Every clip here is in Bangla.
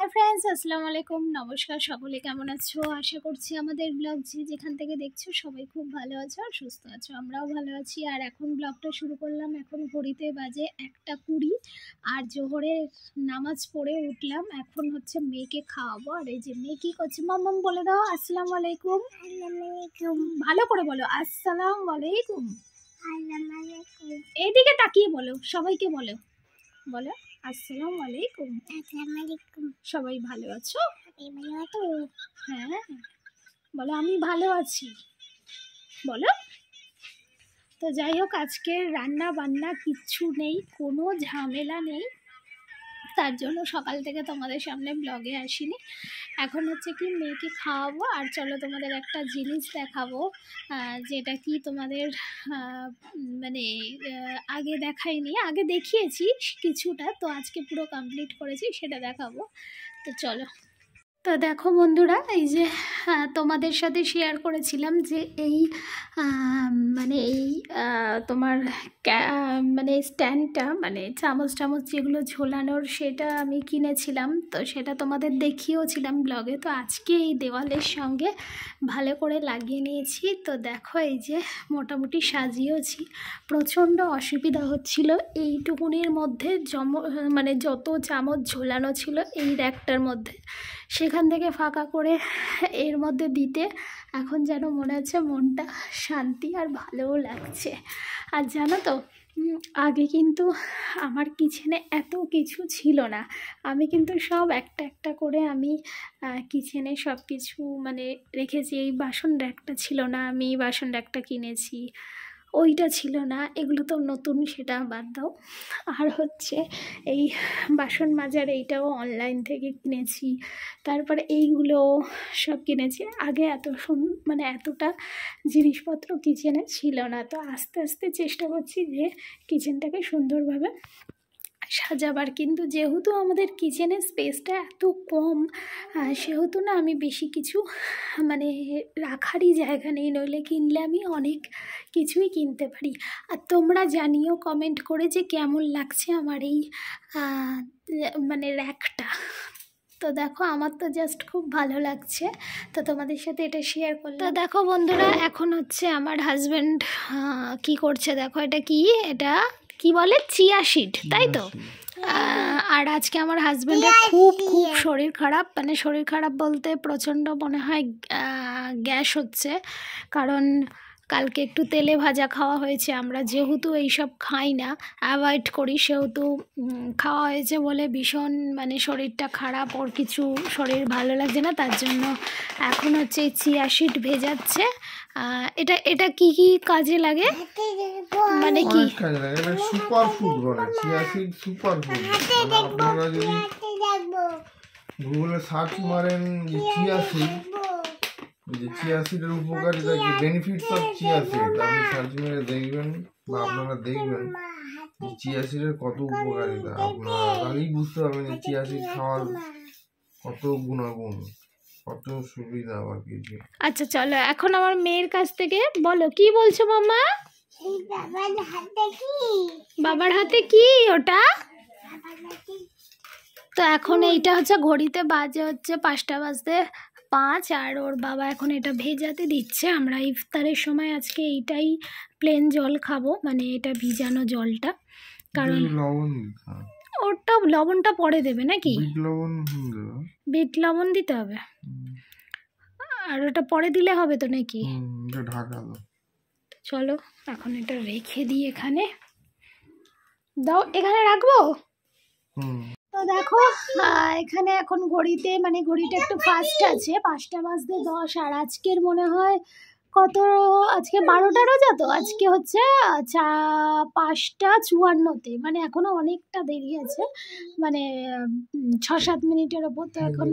হাই ফ্রেন্ডস, আসসালামু আলাইকুম। নমস্কার, সকলে কেমন আছো? আশা করছি আমাদের ব্লগ যেখান থেকে দেখছো সবাই খুব ভালো আছো আর সুস্থ আছো। আমরাও ভালো আছি। আর এখন ব্লগটা শুরু করলাম। এখন ঘড়িতে বাজে 1:20 আর জোহরের নামাজ পড়ে উঠলাম। এখন হচ্ছে মেয়েকে খাওয়াবো। আর এই যে মেয়ে কী করছে, মাম্মাম বলে দাও আসসালামু আলাইকুম। ভালো করে বলো, আসসালামু আলাইকুম। এইদিকে তাকিয়ে বলো, সবাইকে বলো, বলো আসসালামু আলাইকুম। আসসালামু আলাইকুম। সবাই ভালো আছো? হ্যাঁ বলো, আমি ভালো আছি বলো। তো যাই হোক, আজকে রান্না বান্না কিচ্ছু নেই, কোনো ঝামেলা নেই, তার জন্য সকাল থেকে তোমাদের সামনে ব্লগে আসিনি। এখন হচ্ছে কি মেয়েকে খাওয়াবো। আর চলো তোমাদের একটা জিনিস দেখাবো, যেটা কি তোমাদের মানে আগে দেখাইনি। আগে দেখিয়েছি কিছুটা, তো আজকে পুরো কমপ্লিট করেছি, সেটা দেখাবো। তো চলো। তো দেখো বন্ধুরা, এই যে তোমাদের সাথে শেয়ার করেছিলাম যে এই মানে এই তোমার মানে স্ট্যান্ডটা, মানে চামচ টামচ যেগুলো ঝোলানোর, সেটা আমি কিনেছিলাম। তো সেটা তোমাদের দেখিয়েওছিলাম ব্লগে। তো আজকে এই দেওয়ালের সঙ্গে ভালো করে লাগিয়ে নিয়েছি। তো দেখো এই যে মোটামুটি সাজিয়েওছি। প্রচণ্ড অসুবিধা হচ্ছিল এইটুকুনির মধ্যে মানে যত চামচ ঝোলানো ছিল এই র্যাকটার মধ্যে, সেখান থেকে ফাঁকা করে এর মধ্যে দিতে এখন যেন মনে হচ্ছে মনটা শান্তি আর ভালোও লাগছে। আর জানো তো, আগে কিন্তু আমার কিচেনে এত কিছু ছিল না। আমি কিন্তু সব একটা একটা করে আমি কিচেনে সব কিছু মানে রেখেছি। এই বাসন র্যাকটা ছিল না, আমি বাসন র্যাকটা কিনেছি। ওইটা ছিল না, এগুলো তো নতুন, সেটা বাদ দাও। আর হচ্ছে এই বাসন মাজার এইটাও অনলাইন থেকে কিনেছি। তারপরে এইগুলো সব কিনেছি। আগে মানে এতটা জিনিসপত্র কিচেনে ছিল না। তো আস্তে আস্তে চেষ্টা করছি যে কিচেনটাকে সুন্দরভাবে সাজাবার। কিন্তু যেহেতু আমাদের কিচেনের স্পেসটা এত কম, সেহেতু না আমি বেশি কিছু মানে রাখারই জায়গা নেই, নইলে কিনলে আমি অনেক কিছুই কিনতে পারি। আর তোমরা জানিও কমেন্ট করে যে কেমন লাগছে আমার এই মানে র্যাকটা। তো দেখো, আমার তো জাস্ট খুব ভালো লাগছে, তো তোমাদের সাথে এটা শেয়ার করলাম। তো দেখো বন্ধুরা, এখন হচ্ছে আমার হাজব্যান্ড কি করছে দেখো। এটা কি, এটা কি বলে, চিয়া সিড, তাই তো? আর আজকে আমার হাজব্যান্ডের খুব খুব শরীর খারাপ। মানে শরীর খারাপ বলতে প্রচণ্ড মনে হয় গ্যাস হচ্ছে, কারণ কালকে একটু তেলে ভাজা খাওয়া হয়েছে। আমরা যেহেতু এইসব খাই না, অ্যাভয়েড করি, সেহেতু খাওয়া হয়েছে বলে ভীষণ মানে শরীরটা খারাপ, ওর কিছু শরীর ভালো লাগছে না, তার জন্য এখন হচ্ছে এই চিয়া সিড ভেজাচ্ছে। এটা এটা কি কি কাজে লাগে, মানে কি কাজে লাগে? এটা সুপার ফুড বলে, চিয়া সিড সুপার ফুড। আপনারা যদি গুগলে সার্চ মারেন যে চিয়া সিডের উপকারিতা কি, বেনিফিটস অফ চিয়া সিড, আপনি সার্চ মেরে দেখবেন বা আপনারা দেখবেন চিয়া সিডের কত উপকারিতা। আপনারা আগেই বুঝতে পারবেন যে চিয়া সিড খাওয়ার কত গুণাগুণ, কত সুবিধা বা কিছু। আচ্ছা চলো, এখন আমার মেয়ের কাছ থেকে বলো, কি বলছো মাম্মা? বাবার হাতে কি ওটা? তো এখন এইটা হচ্ছে ঘড়িতে বাজে হচ্ছে 5:05, আর ওর বাবা এখন এটা ভেজাতে দিচ্ছে। আমরা ইফতারের সময় আজকে এইটাই প্লেন জল খাবো, মানে এটা ভিজানো জলটা, কারণ ওটা লবণটা পরে দেবে নাকি? বিট লবণ দিতে হবে, আর ওটা পরে দিলে হবে তো নাকি? চলো এখন এটা রেখে দিই, এখানে দাও, এখানে রাখবো। তো দেখো, এখানে এখন ঘড়িতে, মানে ঘড়িটা একটু ফাস্ট আছে, 5:10। আর আজকের মনে হয় কত, আজকে 12টা রোজা, তো আজকে হচ্ছে 5:54, মানে এখনো অনেকটা দেরি আছে, মানে 6-7 মিনিটের ওপর। তো এখন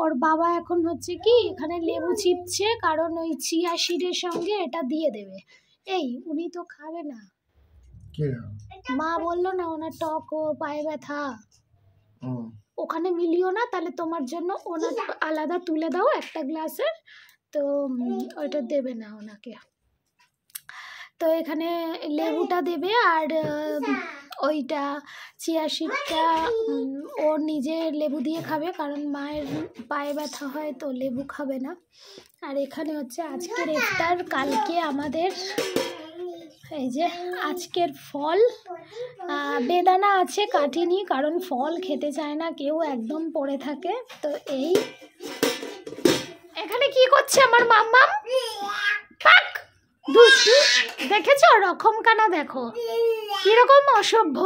ওর বাবা এখন হচ্ছে কি এখানে লেবু চিপছে, কারণ ওই চিয়া সিডের সঙ্গে এটা দিয়ে দেবে। এই উনি তো খাবে না, মা বললো না ওনার টক ও পায়ে ব্যথা, ওখানে মিলিও না, তাহলে তোমার জন্য ওনার আলাদা তুলে দাও একটা গ্লাসের, তো ওইটা দেবে না ওনাকে। তো এখানে লেবুটা দেবে, আর ওইটা চিয়া সিডটা ও নিজে লেবু দিয়ে খাবে, কারণ মায়ের পায়ে ব্যথা হয় তো লেবু খাবে না। আর এখানে হচ্ছে আজকের ইফতার। কালকে আমাদের এই যে আজকের ফল, বেদানা আছে কাটিনি, কারণ ফল খেতে চায় না কেউ, একদম পড়ে থাকে। তো এই এখানে কি করছে আমার মাম্মাম? পাক দুষ্টু, দেখেছো রকমখানা? দেখো কিরকম অসভ্য।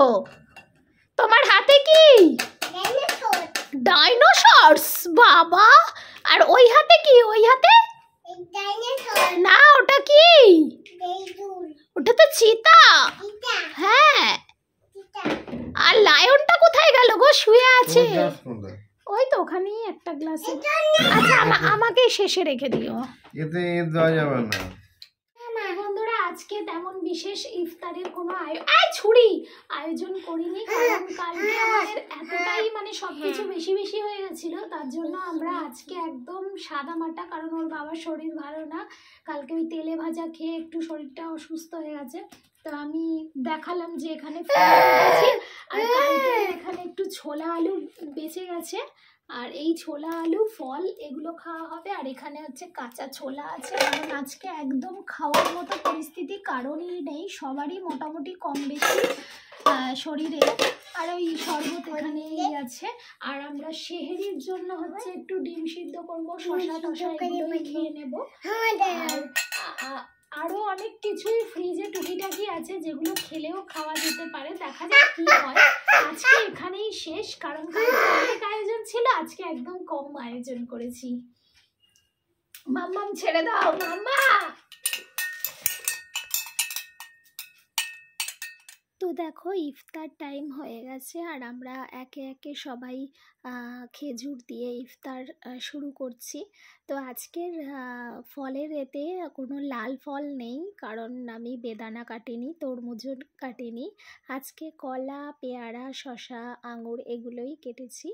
তোমার হাতে কি? ডাইনোসরস। বাবা, আর ওই হাতে কি? ওই হাতে না, ওটা কি? ওটা তো চিতা। হ্যাঁ, আর লায়নটা কোথায় গেল গো? শুয়ে আছে ওই তো ওখানেই একটা গ্লাসে। আচ্ছা আমাকে শেষে রেখে দিও, এতে দেওয়া যাবে না। বন্ধুরা আজকে তেমন বিশেষ ইফতারের কোনো আয়োজন করিনি, কারণ কালকে আমাদের এতটাই মানে সবকিছু বেশি বেশি হয়ে গেছিল, তার জন্য আমরা আজকে একদম সাদা মাটা, কারণ ওর বাবার শরীর ভালো না। কালকে ওই তেলে ভাজা খেয়ে একটু শরীরটা অসুস্থ হয়ে গেছে। তো আমি দেখালাম যে এখানে আর কালকে এখানে একটু ছোলা আলু বেঁচে গেছে, আর এই ছোলা আলু ফল এগুলো খাওয়া হবে। আর এখানে হচ্ছে কাঁচা ছোলা আছে, কারণ আজকে একদম খাওয়ার মতো পরিস্থিতি কারণই নেই, সবারই মোটামুটি কম বেশি শরীরে। আর ওই শরবত এখানেই আছে। আর আমরা সেহেরির জন্য হচ্ছে একটু ডিম সিদ্ধ করবো, শসা টসা এগুলোই খেয়ে নেবো। আরো অনেক কিছুই ফ্রিজে টুকিটাকি আছে, যেগুলো খেলেও খাওয়া যেতে পারে, দেখা যাক কি হয়। আজকে এখানেই শেষ, কারণ অনেক আয়োজন ছিল, আজকে একদম কম আয়োজন করেছি। মাম্মাম ছেড়ে দাও মাম্মা। তো দেখো ইফতার টাইম হয়ে গেছে, আর আমরা একে একে সবাই খেজুর দিয়ে ইফতার শুরু করছি। তো আজকের ফলের এতে কোনো লাল ফল নেই, কারণ আমি বেদানা কাটিনি, তরমুজও কাটিনি। আজকে কলা, পেয়ারা, শসা, আঙুর এগুলোই কেটেছি।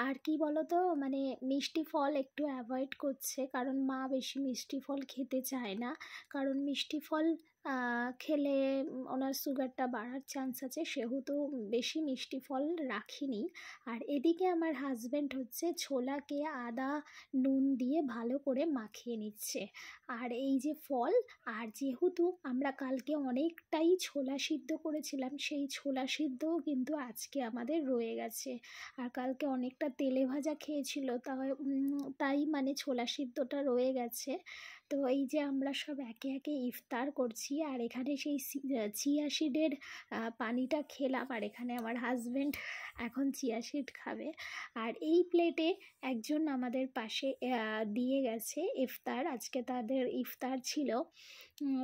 আর কি বলো তো, মানে মিষ্টি ফল একটু অ্যাভয়েড করছে, কারণ মা বেশি মিষ্টি ফল খেতে চায় না, কারণ মিষ্টি ফল খেলে ওনার সুগারটা বাড়ার চান্স আছে, সেহেতু বেশি মিষ্টি ফল রাখিনি। আর এদিকে আমার হাজব্যান্ড হচ্ছে ছোলাকে আদা নুন দিয়ে ভালো করে মাখিয়ে নিচ্ছে। আর এই যে ফল, আর যেহেতু আমরা কালকে অনেকটাই ছোলা সিদ্ধ করেছিলাম, সেই ছোলা সিদ্ধও কিন্তু আজকে আমাদের রয়ে গেছে। আর কালকে অনেকটা তেলে ভাজা খেয়েছিল, তাই মানে ছোলা সিদ্ধটা রয়ে গেছে। তো এই যে আমরা সব একে একে ইফতার করছি, আর এখানে সেই চিয়া সিডের পানিটা খেলাম, আর এখানে আমার হাজব্যান্ড এখন চিয়া সিড খাবে। আর এই প্লেটে একজন আমাদের পাশে দিয়ে গেছে ইফতার, আজকে তাদের ইফতার ছিল,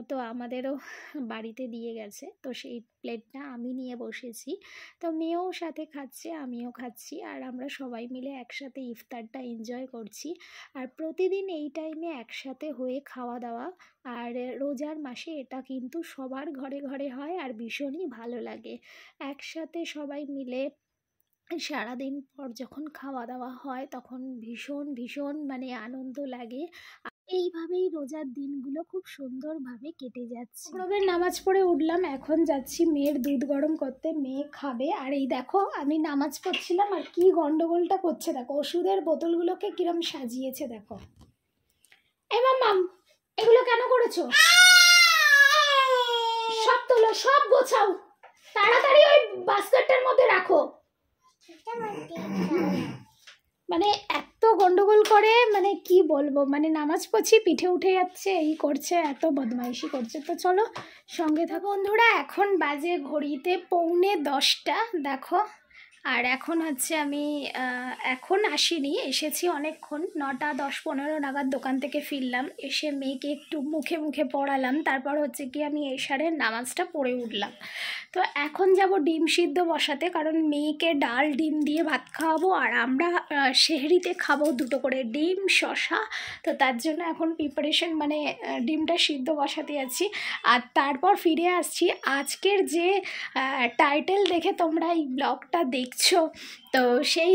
তো আমাদেরও বাড়িতে দিয়ে গেছে। তো সেই প্লেটটা আমি নিয়ে বসেছি, তো মেয়েও সাথে খাচ্ছে, আমিও খাচ্ছি, আর আমরা সবাই মিলে একসাথে ইফতারটা এনজয় করছি। আর প্রতিদিন এই টাইমে একসাথে হয়ে খাওয়া দাওয়া, আর রোজার মাসে এটা কিন্তু সবার ঘরে ঘরে হয়, আর ভীষণই ভালো লাগে একসাথে সবাই মিলে। সারাদিন পর যখন খাওয়া দাওয়া হয় তখন ভীষণ ভীষণ মানে আনন্দ লাগে। এইভাবেই রোজার দিনগুলো খুব সুন্দরভাবে কেটে যাচ্ছে। প্রবের নামাজ পড়ে উঠলাম, এখন যাচ্ছি মেয়ের দুধ গরম করতে, মেয়ে খাবে। আর এই দেখো আমি নামাজ পড়ছিলাম আর কি গন্ডগোলটা করছে দেখো, ওষুধের বোতলগুলোকে কিরম সাজিয়েছে দেখো। এই মাম্মাম এগুলো কেন করেছো? সব তোলো, সব গোছাও, তাড়াতাড়ি ওই বাস্কেটটার মধ্যে রাখো। মানে এত গন্ডগোল করে, মানে কি বলবো, মানে নামাজ পড়ছি পিঠে উঠে যাচ্ছে, এই করছে, এত বদমাইশি করছে। তো চলো সঙ্গে থাকো। বন্ধুরা এখন বাজে ঘড়িতে 9:45, দেখো। আর এখন হচ্ছে আমি এখন আসিনি, এসেছি অনেকক্ষণ, 9টা 10-15 নাগাদ দোকান থেকে ফিরলাম, এসে মেয়েকে একটু মুখে মুখে পড়ালাম, তারপর হচ্ছে কি আমি এশারের নামাজটা পড়ে উঠলাম। তো এখন যাব ডিম সিদ্ধ বসাতে, কারণ মেয়েকে ডাল ডিম দিয়ে ভাত খাওয়াবো, আর আমরা সেহরিতে খাবো 2টো করে ডিম শসা। তো তার জন্য এখন প্রিপারেশন, মানে ডিমটা সিদ্ধ বসাতে যাচ্ছি। আর তারপর ফিরে আসছি। আজকের যে টাইটেল দেখে তোমরা এই ব্লগটা দেখছো, তো সেই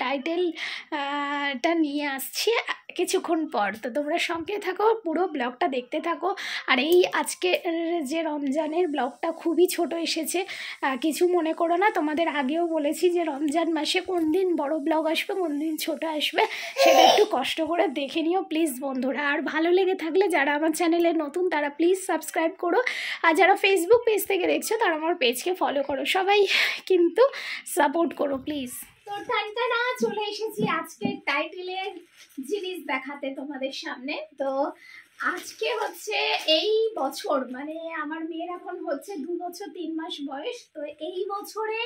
টাইটেলটা নিয়ে আসছি কিছুক্ষণ পর। তো তোমরা সঙ্গে থাকো, পুরো ব্লগটা দেখতে থাকো। আর এই আজকে যে রমজানের ব্লগটা খুবই ছোট এসেছে, কিছু মনে করো না। তোমাদের আগেও বলেছি যে রমজান মাসে কোন দিন বড় ব্লগ আসবে, কোন দিন ছোট আসবে, সেটা একটু কষ্ট করে দেখে নিও প্লিজ বন্ধুরা। আর ভালো লেগে থাকলে যারা আমার চ্যানেলে নতুন তারা প্লিজ সাবস্ক্রাইব করো, আর যারা ফেসবুক পেজ থেকে দেখছো তারা আমার পেজকে ফলো করো। সবাই কিন্তু সাপোর্ট করো প্লিজ। তো টানটানা চলে এসেছি আজকের টাইটেলের জিনিস দেখাতে তোমাদের সামনে। তো আজকে হচ্ছে এই বছর, মানে আমার মেয়ের এখন হচ্ছে 2 বছর 3 মাস বয়স। তো এই বছরে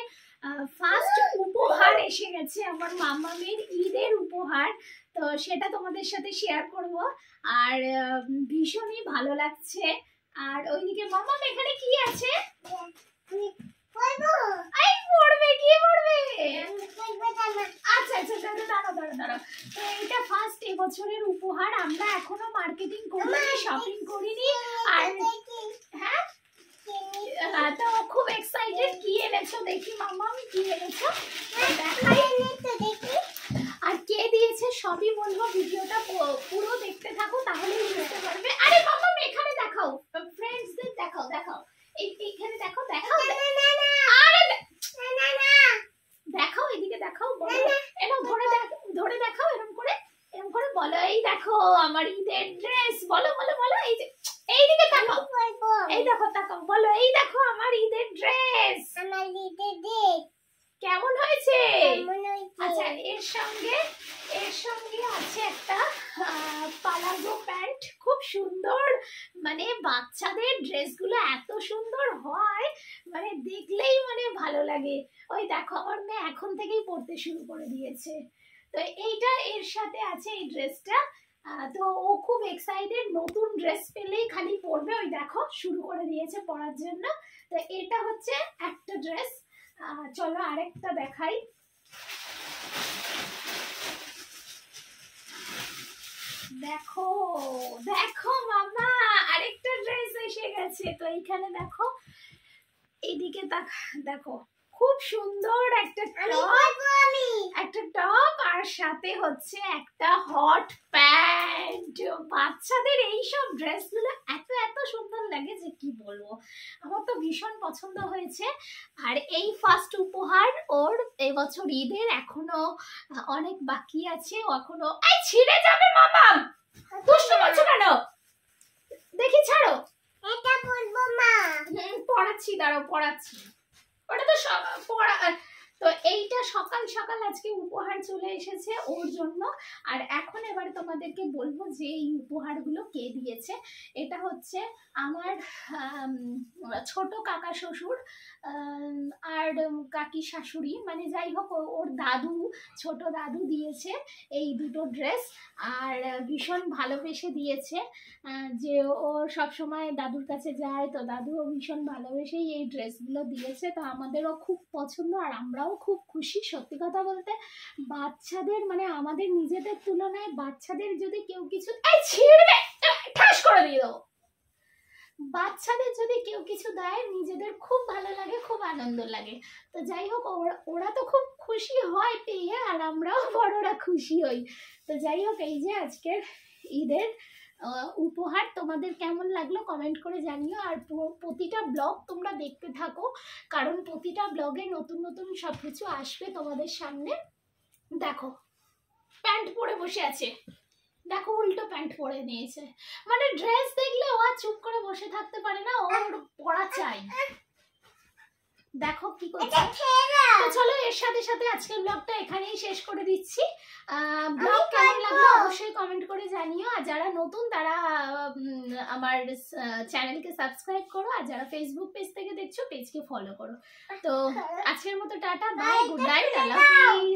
ফার্স্ট উপহার এসে গেছে আমার মামামের, ঈদের উপহার। তো সেটা তোমাদের সাথে শেয়ার করব, আর ভীষণই ভালো লাগছে। আর ওইদিকে মামাম এখানে কি আছে? পড়বে কি পড়বে? আচ্ছা আচ্ছা, দাঁড়াও। তো এটা ফার্স্ট এবছরের উপহার। আমরা এখনো মার্কেটিং করিনি, শপিং করিনি। আর হ্যাঁ, তো খুব এক্সাইটেড। কি এনেছো দেখি মামাম, কি এনেছো দেখাই। আর কে দিয়েছে সবই বলবো, ভিডিওটা পুরো দেখতে থাকো তাহলেই বুঝতে পারবে। আরে মামাম এখানে দেখাও, ফ্রেন্ডসদের দেখাও, এইখানে দেখাও। আরে দেখাও, এদিকে দেখাও, বলো এরকম ধরে দেখাও, এরকম করে বলো, এই দেখো আমার ঈদের ড্রেস। বলো, এইদিকে তাকাও, এই দেখো তাকাও, বলো এই দেখো আমার ঈদের ড্রেস। কেমন হয়েছে? আচ্ছা, এর সঙ্গে আছে একটা পালাজো প্যান্ট, খুব সুন্দর। মানে বাচ্চাদের ড্রেসগুলো এত সুন্দর হয়, মানে দেখলেই মানে ভালো লাগে। ওই দেখো আমার মেয়ে এখন থেকেই পরতে শুরু করে দিয়েছে। তো এইটা এর সাথে আছে, এই ড্রেসটা। তো ও খুব এক্সাইটেড, নতুন ড্রেস পেলেই খালি পরবে। ওই দেখো শুরু করে দিয়েছে পরার জন্য। তো এটা হচ্ছে একটা ড্রেস। চলো আরেকটা দেখাই। দেখো মামা, আরেকটা ড্রেস এসে গেছে। তো এইখানে দেখো, এইদিকে দেখো, খুব সুন্দর একটা টপ, আর সাথে হচ্ছে একটা হট প্যান্ট। বাচ্চাদের এইসব ড্রেসগুলো এত সুন্দর লাগে যে কি বলবো, আমার তো ভীষণ পছন্দ হয়েছে। আর এই ফার্স্ট উপহার ওর এবছর ঈদের, এখনো অনেক বাকি আছে। ও এখনো ছিঁড়ে যাবে মামা, দুষ্টু করছো কেন? দেখি ছাড়ো, এটা বলবো মা। পড়াচ্ছি, দাঁড়াও পড়াচ্ছি। ওটা তো তো এইটা সকাল সকাল আজকে উপহার চলে এসেছে ওর জন্য। আর এখন এবার তোমাদেরকে বলবো যে এই উপহারগুলো কে দিয়েছে। এটা হচ্ছে আমার ছোট কাকা শ্বশুর আর কাকি শাশুড়ি, মানে যাই হোক ওর দাদু, ছোট দাদু দিয়েছে এই দুটো ড্রেস। আর ভীষণ ভালোবেসে দিয়েছে, যে ও সবসময় দাদুর কাছে যায়, তো দাদুও ভীষণ ভালোবেসেই এই ড্রেসগুলো দিয়েছে। তো আমাদেরও খুব পছন্দ, আর আমরাও খুব খুশি। সত্যি কথা বলতে বাচ্চাদের, মানে আমাদের নিজেদের তুলনায় বাচ্চাদের যদি কেউ কিছু ছিঁড়বে ঠাস করে দিয়ে দেবো, বাচ্চাদের যদি কেউ কিছু দেয় নিজেদের খুব ভালো লাগে, খুব আনন্দ লাগে। তো যাই হোক, ওরা তো খুব খুশি হয় পেয়ে, আর আমরাও বড়রা খুশি হই। তো যাই হোক, এই যে আজকের ঈদের উপহার। তোমাদের কেমন লাগলো কমেন্ট করে জানিও। আর প্রতিটা ব্লগ তোমরা দেখতে থাকো, কারণ প্রতিটা ব্লগে নতুন নতুন সব কিছু আসবে তোমাদের সামনে। দেখো প্যান্ট পরে বসে আছে, দেখো উল্টো প্যান্ট পরে নিয়েছে। মানে ড্রেস দেখলে ও আর চুপ করে বসে থাকতে পারে না, ওর পরা চাই। দেখো কি করছে। তো চলো, এর সাথে সাথে আজকের ব্লগটা এখানেই শেষ করে দিচ্ছি। ব্লগ কেমন লাগলো অবশ্যই কমেন্ট করে জানিও। আর যারা নতুন তারা আমার চ্যানেলকে সাবস্ক্রাইব করো, আর যারা ফেসবুক পেজ থেকে দেখছো পেজকে ফলো করো। তো আজকের মতো টাটা, বাই, গুড নাইট, আল্লাহ হাফেজ।